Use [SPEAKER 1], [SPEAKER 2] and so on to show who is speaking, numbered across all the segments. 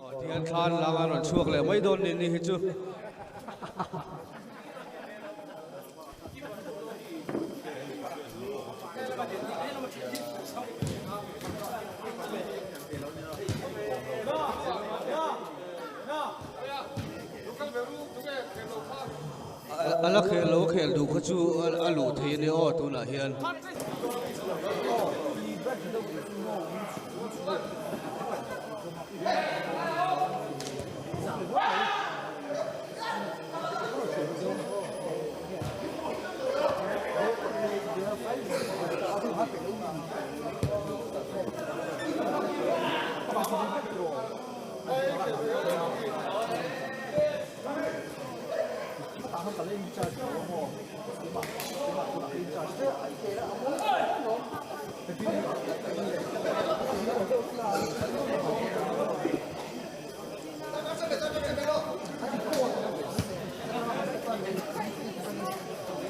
[SPEAKER 1] Thian khan langan on chuak le mai don ni hi chu ala khelo khel du kha chu alu the ne o tu na hian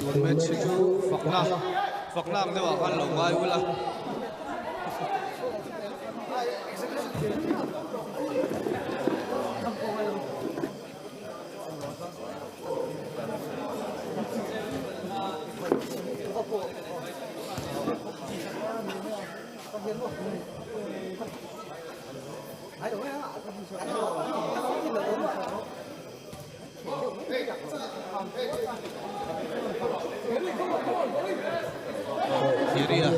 [SPEAKER 1] tuần bên chú phật lang đâu ăn lẩu mai vui lắm Syria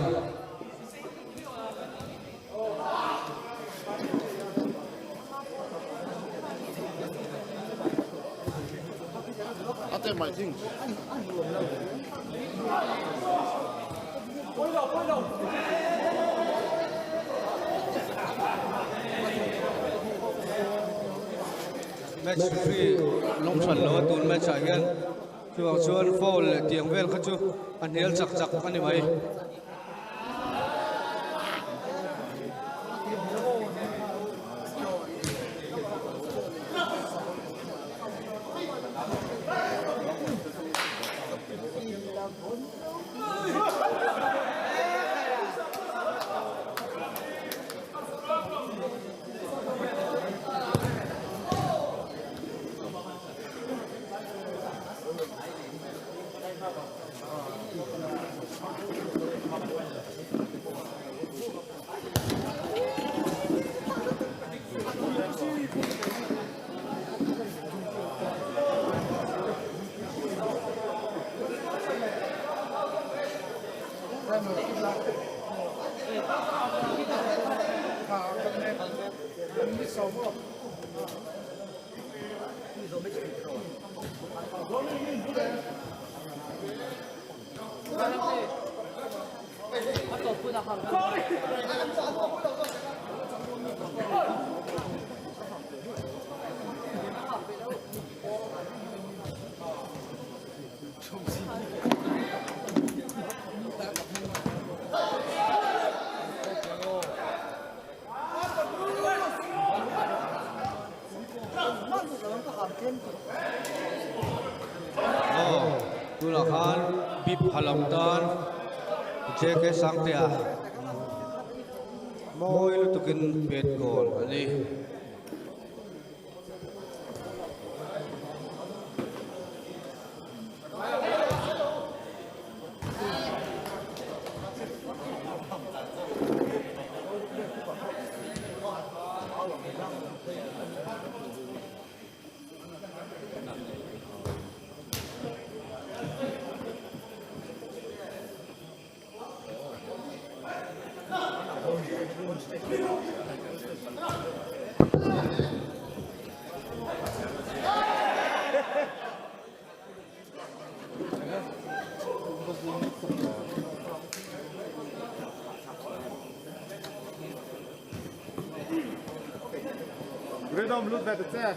[SPEAKER 2] Até mais um.
[SPEAKER 1] match free long chan lo tun match a hian chuang chuan foul tiang vel kha chu an hel chak chak ani mai tu la khan bip halam tan je ke sang tia moi lu tukin pet gol ani
[SPEAKER 2] Gredom lut vet det.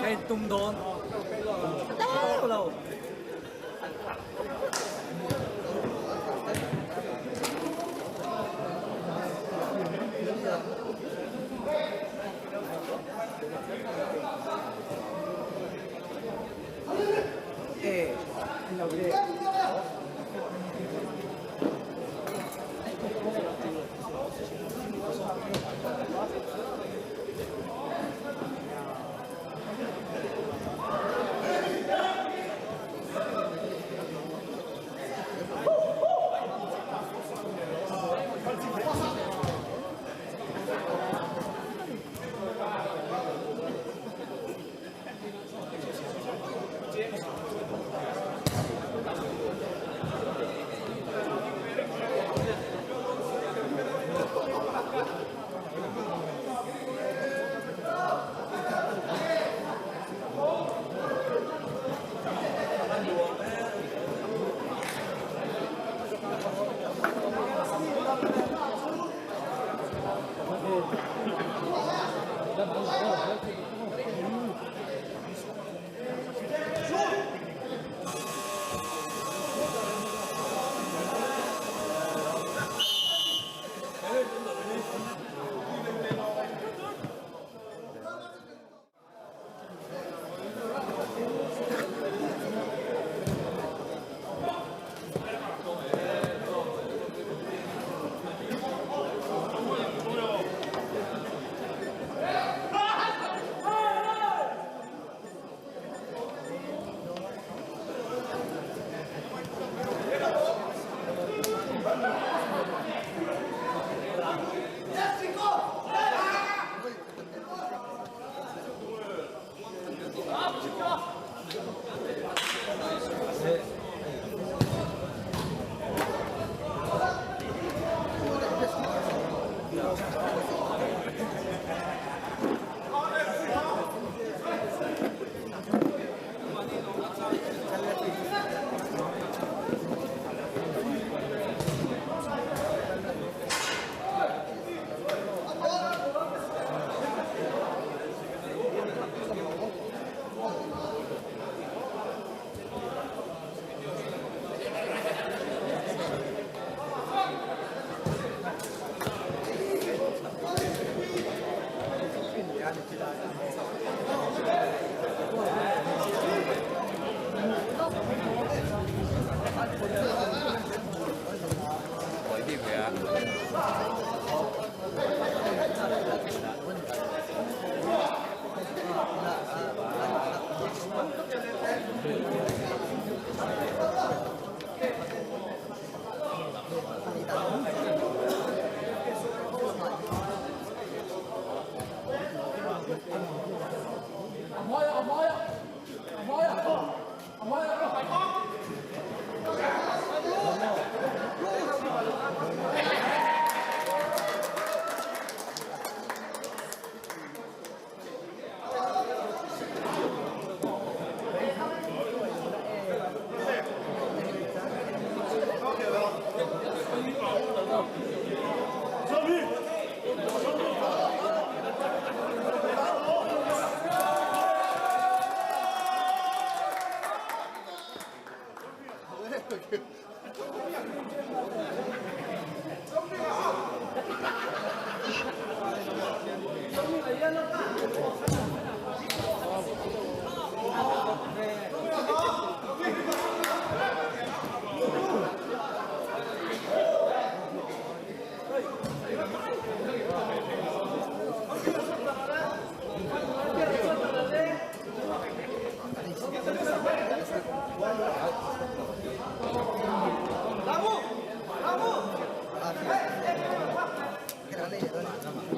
[SPEAKER 2] Kahit tumdon. Hello.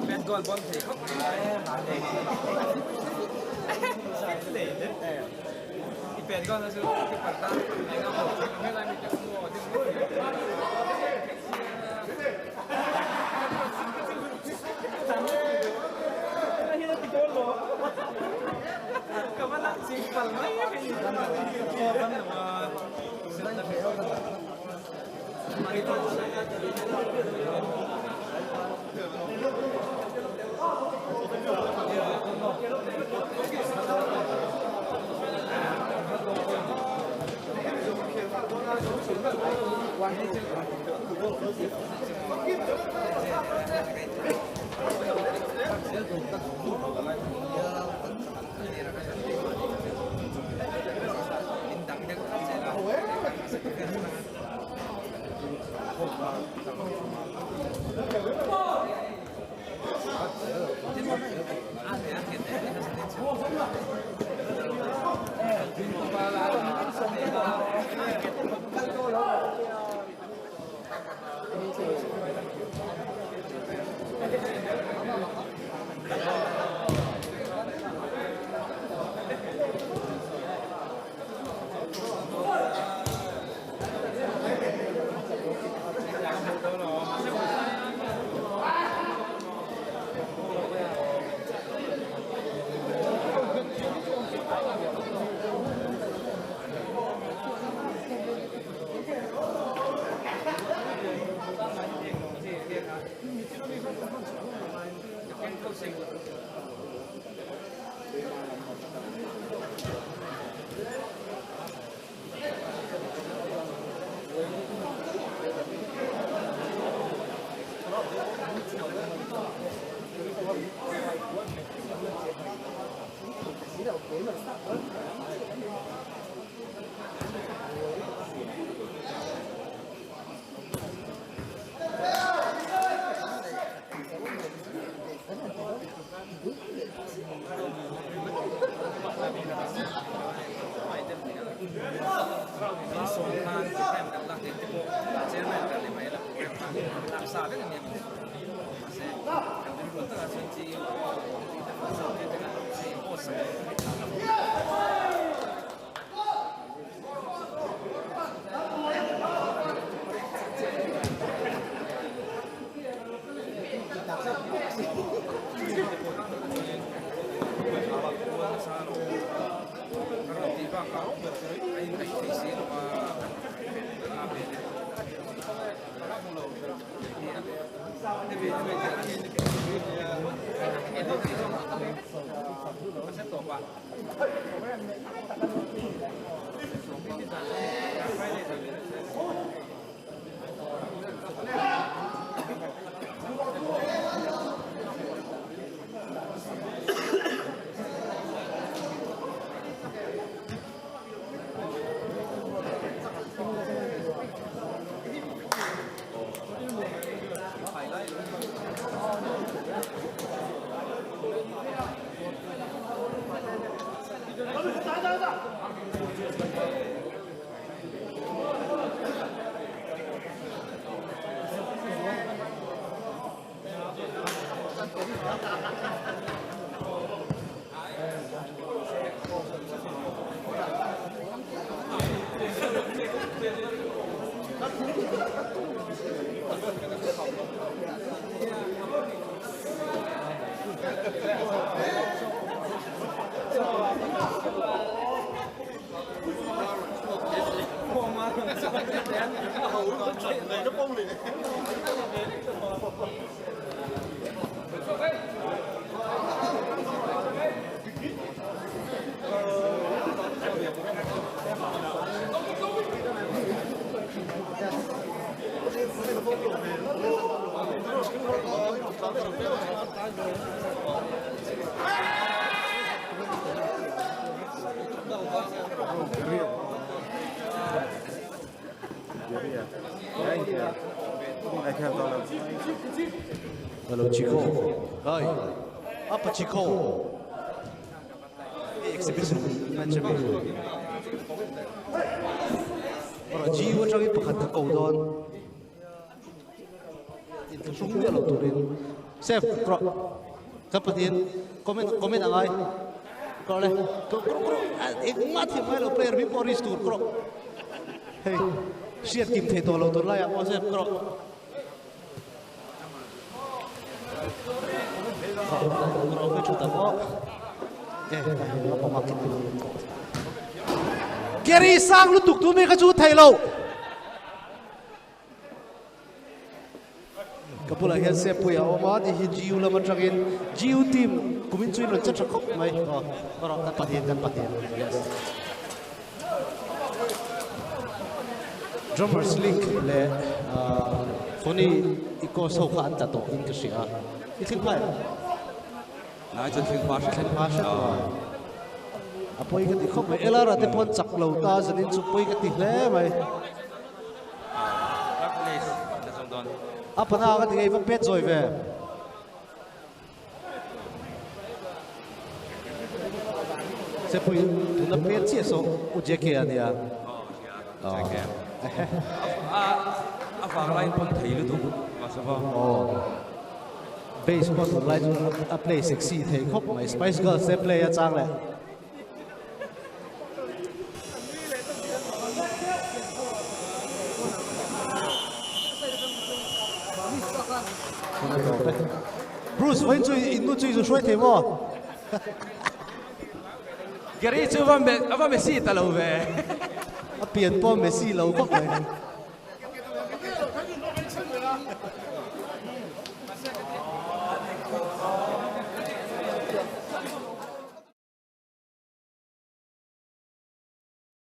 [SPEAKER 2] เป็นก่อนบอลเสียเขาอีเป็นก่อนนะซื้อที่ปัตตาไอ้ก็บอกไม่ไรมีจะขโมยที่ก็มันสิปัลไม่เป็นกันแต่ว่าเส้นตะเกียบไม่ต้องวันนี้ส่งทางแคมป์กับหลักเด็กที่พวกเชื่อแม่กันเลยไหมล่ะหลักสาเป็นอย่างนี้เซ่กับเป็นคนตลาดเชิงจีสอบเกี่ยวกับเซ่โอ้เซ่
[SPEAKER 3] Hello, Chico. Hi. Apa Chico? Exhibition match me. Ora G wo changi pakhat ka kau don. In ka sung ya lo turin. Save kro. Kapatin comment angai. Kro le. Kro. Ek mat hi mai lo player bi Boris tur kro. Hey. Siat kim the to lo tur la ya mo save kro. Kro ke chuta ko. Gary sang lu tuk tu me ka chu thai lo. Kapula hian se puya oma di hi jiu la matrangin jiu team kumin chui lo chat khop mai ro ta patien yes. Drummers link le phony iko so kha an ta to in ka sia itin pai
[SPEAKER 2] nãy giờ thiên hóa
[SPEAKER 3] sẽ apoi cái khóc mày ela ra te pon chak lo ta zanin chu poi cái hle mày apana cái ngay vẫn pet rồi về sẽ poi tu na pet chia so u je ke ania
[SPEAKER 2] à vàng lại không thấy luôn đúng mà sao vậy
[SPEAKER 3] baseball tu lai chu a play sexy thei khop mai Spice Girls se play a chang le Bruce vẫn chui in nu chui rồi xoay thế mà
[SPEAKER 2] Gary chưa vào Messi ta lâu về
[SPEAKER 3] a pian po Messi lâu khóc này